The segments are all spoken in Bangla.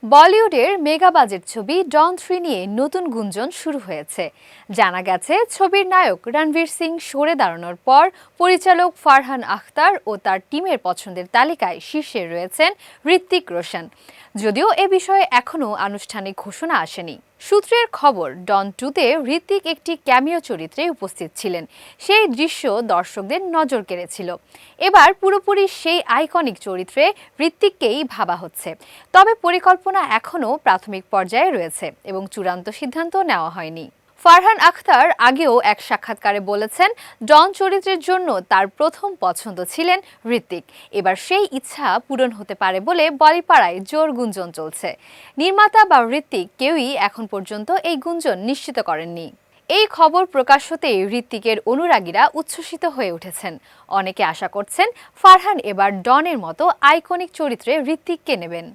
বলিউডের মেগা বাজেট ছবি ডন 3 নিয়ে নতুন গুঞ্জন শুরু হয়েছে। জানা গেছে ছবির নায়ক রণবীর সিং সরে দাঁড়ানোর পর পরিচালক ফারহান আখতার ও তার টিমের পছন্দের তালিকায় শীর্ষে রয়েছেন হৃতিক রোশন। যদিও এ বিষয়ে এখনও আনুষ্ঠানিক ঘোষণা আসেনি। সূত্রের খবর, ডন 2-তে হৃতিক একটি ক্যামিও চরিত্রে উপস্থিত ছিলেন। সেই দৃশ্য দর্শকদের নজর কেড়েছিল। এবার পুরোপুরি সেই আইকনিক চরিত্রে হৃতিককেই ভাবা হচ্ছে। তবে পরিকল্পনা এখনও প্রাথমিক পর্যায়ে রয়েছে এবং চূড়ান্ত সিদ্ধান্ত নেওয়া হয়নি। ফারহান আখতার আগেও এক সাক্ষাৎকারে বলেছেন, ডন চরিত্রের জন্য তার প্রথম পছন্দ ছিলেন হৃতিক। এবার সেই ইচ্ছা পূরণ হতে পারে বলে বলিপাড়ায় জোর গুঞ্জন চলছে। নির্মাতা বা হৃতিক কেউই এখন পর্যন্ত এই গুঞ্জন নিশ্চিত করেননি। এই খবর প্রকাশ হতেই হৃতিকের অনুরাগীরা উচ্ছ্বসিত হয়ে উঠেছেন। অনেকে আশা করছেন ফারহান এবার ডনের মতো আইকনিক চরিত্রে হৃতিককে নেবেন।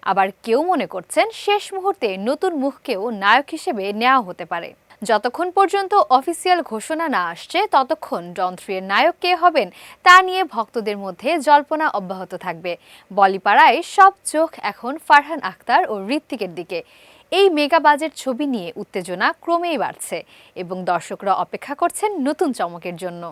আবার কেউ মনে করছেন শেষ মুহূর্তে নতুন মুখকেও নায়ক হিসেবে নেওয়া হতে পারে। যতক্ষণ পর্যন্ত অফিসিয়াল ঘোষণা না আসছে ততক্ষণ ডন 3 এর নায়ক কে হবেন তা নিয়ে ভক্তদের মধ্যে জল্পনা অব্যাহত থাকবে। বলিপাড়ায় সব চোখ এখন ফারহান আখতার ও হৃতিকের দিকে। এই মেগা বাজেট ছবি নিয়ে উত্তেজনা ক্রমেই বাড়ছে এবং দর্শকরা অপেক্ষা করছেন নতুন চমকের জন্য।